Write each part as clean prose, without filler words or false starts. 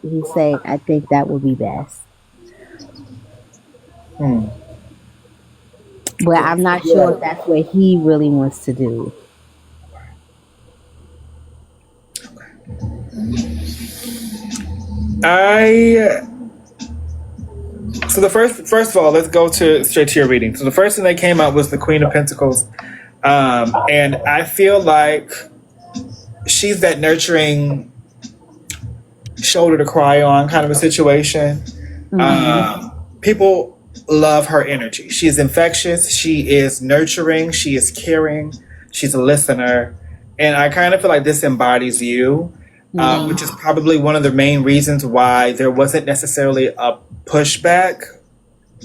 He's saying, I think that would be best. Hmm. But I'm not sure if Yeah. that's what he really wants to do. I so the first of all, let's go to straight to your reading. So the first thing that came out was the Queen of Pentacles, and I feel like she's that nurturing shoulder to cry on kind of a situation. Mm-hmm. People love her energy. She's infectious. She is nurturing. She is caring. She's a listener, and I kind of feel like this embodies you. Mm-hmm. Which is probably one of the main reasons why there wasn't necessarily a pushback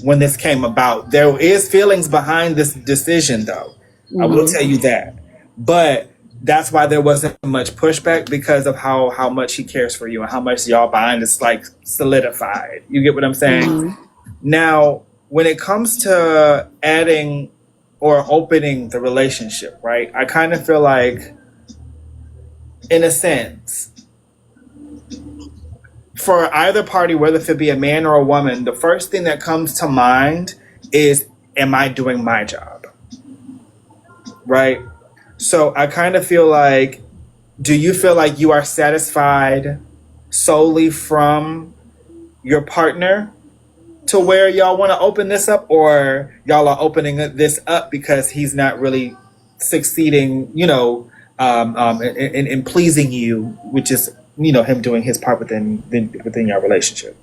when this came about. There is feelings behind this decision, though. I will Mm-hmm. tell you that. But that's why there wasn't much pushback because of how much he cares for you and how much y'all bond is like solidified. You get what I'm saying? Mm-hmm. Now, when it comes to adding or opening the relationship, right? I kind of feel like, in a sense, for either party, whether if it be a man or a woman, the first thing that comes to mind is, am I doing my job? Right? So I kind of feel like, do you feel like you are satisfied solely from your partner to where y'all want to open this up, or y'all are opening this up because he's not really succeeding, in pleasing you, which is, him doing his part within your relationship?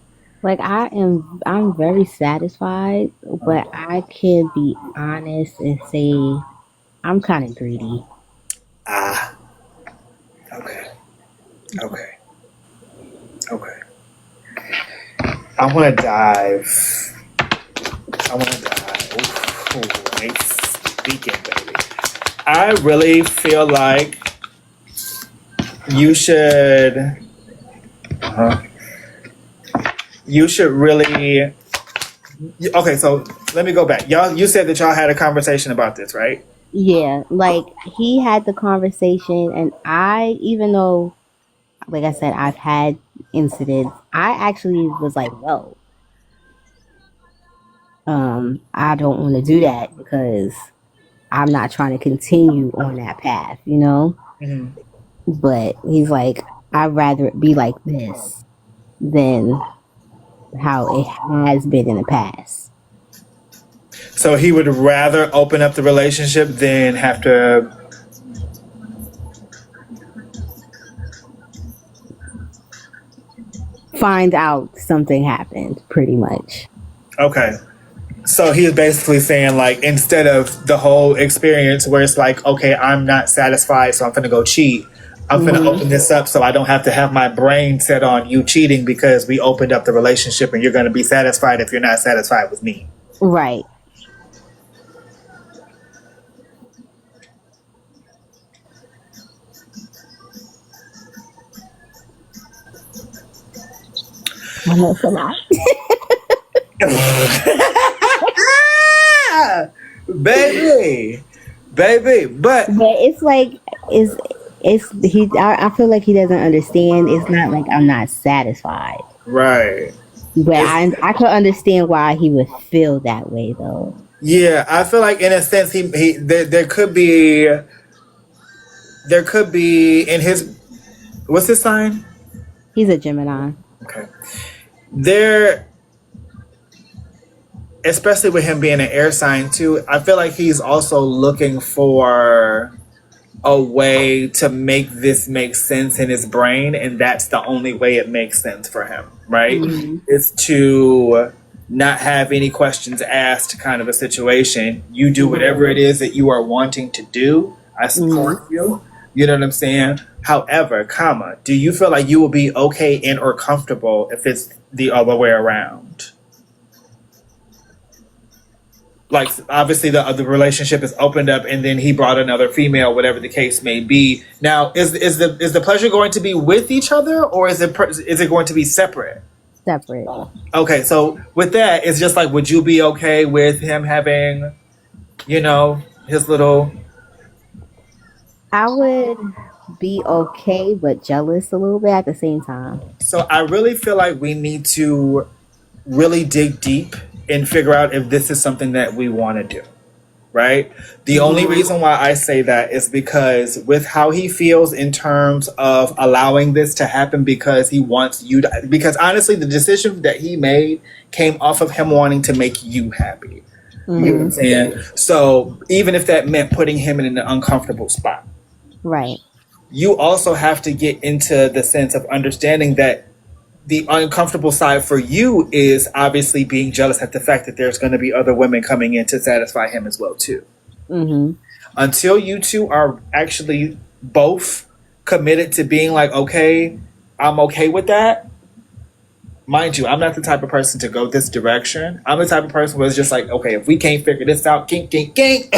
Like I'm very satisfied, but I can be honest and say I'm kind of greedy. Ah, okay, okay, okay. I want to dive. I want to dive. Ooh, nice speaking, baby. I really feel like you should. Uh, you should really. Okay, so let me go back. Y'all, you said that y'all had a conversation about this, right? Yeah, like he had the conversation, and I, even though, like I said, I've had incidents, I actually was like, no, I don't want to do that because I'm not trying to continue on that path, you know? Mm-hmm. But he's like, I'd rather it be like this than how it has been in the past. So he would rather open up the relationship than have to. Find out something happened, pretty much. Okay. So he's basically saying, like, instead of the whole experience where it's like, okay, I'm not satisfied, so I'm gonna go cheat. I'm gonna Hmm. open this up so I don't have to have my brain set on you cheating because we opened up the relationship, and you're gonna be satisfied if you're not satisfied with me. Right. I know it's a lot. Baby, baby, but But it's like it's he. I feel like he doesn't understand. It's not like I'm not satisfied, right. but It's, I could understand why he would feel that way though. yeah, I feel like in a sense he there could be in his, what's his sign? He's a Gemini. Okay. There, especially with him being an air sign too, I feel like he's also looking for a way to make this make sense in his brain, and that's the only way it makes sense for him, right? Hmm. Is to not have any questions asked kind of a situation. You do whatever it is that you are wanting to do. I Hmm. support you. You know what I'm saying? However, comma, do you feel like you will be okay and or comfortable if it's the other way around? Like, obviously the relationship is opened up and then he brought another female, whatever the case may be. Now, is the pleasure going to be with each other, or is it going to be separate? Separate. Okay, so with that, it's just like, would you be okay with him having, his little. I would. be okay but jealous a little bit at the same time. So I really feel like we need to really dig deep and figure out if this is something that we want to do. Right? The only reason why I say that is because with how he feels in terms of allowing this to happen because he wants you to, because honestly, the decision that he made came off of him wanting to make you happy. You know what I'm saying? So even if that meant putting him in an uncomfortable spot, Right. you also have to get into the sense of understanding that the uncomfortable side for you is obviously being jealous at the fact that there's going to be other women coming in to satisfy him as well too. Until you two are actually both committed to being like, okay, I'm okay with that. Mind you, I'm not the type of person to go this direction. I'm the type of person where it's just like, okay, if we can't figure this out, kink, kink, kink,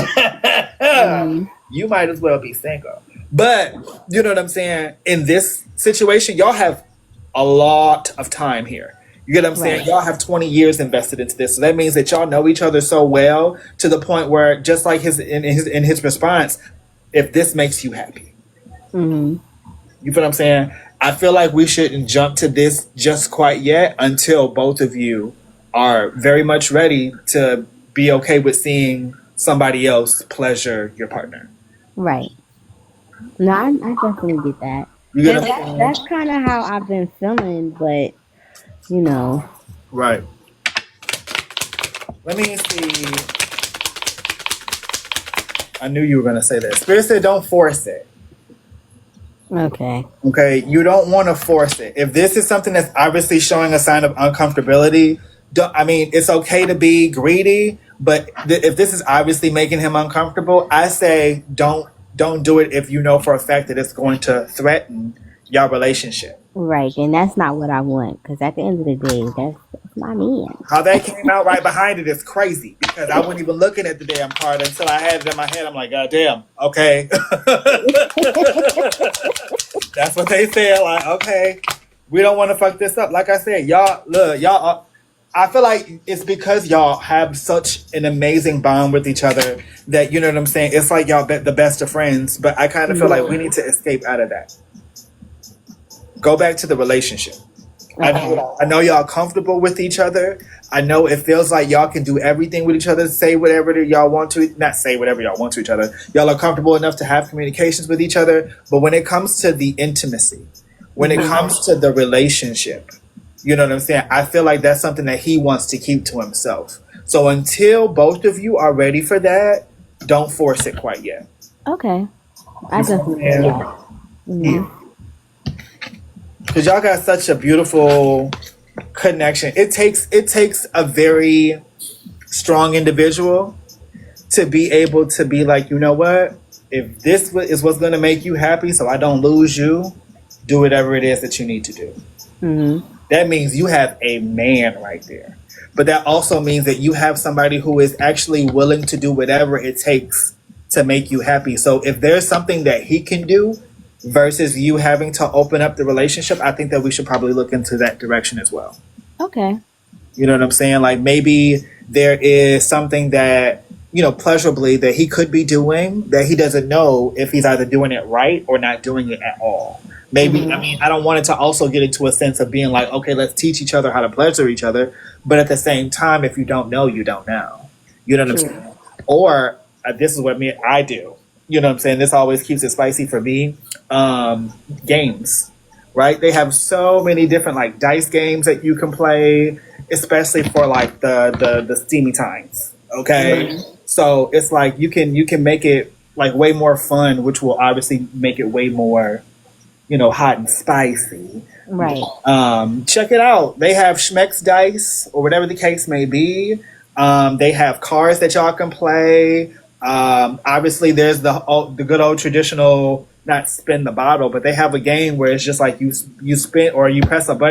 you might as well be single. But you know what I'm saying? In this situation, y'all have a lot of time here. You get what I'm saying? Right. Y'all have 20 years invested into this. So that means that y'all know each other so well to the point where just like in his response, if this makes you happy. You feel what I'm saying? I feel like we shouldn't jump to this just quite yet until both of you are very much ready to be okay with seeing somebody else pleasure your partner. Right. No, I definitely get that. You get And what I'm saying? that's kind of how I've been feeling, but you know, Right. Let me see. I knew you were going to say that. Spirit said don't force it. okay. Okay, you don't want to force it. If this is something that's obviously showing a sign of uncomfortability, I mean, it's okay to be greedy, but if this is obviously making him uncomfortable, I say don't do it if you know for a fact that it's going to threaten your relationship. Right, and that's not what I want because at the end of the day, that's my man. How that came out right behind it is crazy because I wasn't even looking at the damn card until I had it in my head. I'm like, God damn, okay. That's what they said. Like, okay, we don't want to fuck this up. Like I said, y'all, look, y'all. I feel like it's because y'all have such an amazing bond with each other that, you know what I'm saying? It's like y'all the best of friends, but I kind of feel like we need to escape out of that. Go back to the relationship. I know y'all comfortable with each other. I know it feels like y'all can do everything with each other, say whatever y'all want to, not say whatever y'all want to each other. Y'all are comfortable enough to have communications with each other. But when it comes to the intimacy, when it comes to the relationship, you know what I'm saying? I feel like that's something that he wants to keep to himself. So until both of you are ready for that, don't force it quite yet. Okay, I definitely get that. Yeah. Because y'all got such a beautiful connection. It takes a very strong individual to be able to be like, you know what? If this is what's going to make you happy, so I don't lose you, do whatever it is that you need to do. That means you have a man right there. But that also means that you have somebody who is actually willing to do whatever it takes to make you happy. So if there's something that he can do versus you having to open up the relationship, I think that we should probably look into that direction as well. Okay. You know what I'm saying? Like maybe there is something that, you know, pleasurably that he could be doing that he doesn't know if he's either doing it right or not doing it at all. Maybe, I mean, I don't want it to also get into a sense of being like, okay, let's teach each other how to pleasure each other. But at the same time, if you don't know, you don't know. You know what I'm saying? Or this is what I do. You know what I'm saying? This always keeps it spicy for me. Games, right? They have so many different like dice games that you can play, especially for like the steamy times. Okay. So it's like you can make it like way more fun, which will obviously make it way more, you know, hot and spicy. Right. Check it out. They have Schmeck's dice or whatever the case may be. They have cards that y'all can play. Obviously there's the good old traditional, not spin the bottle, but they have a game where it's just like you spin or you press a button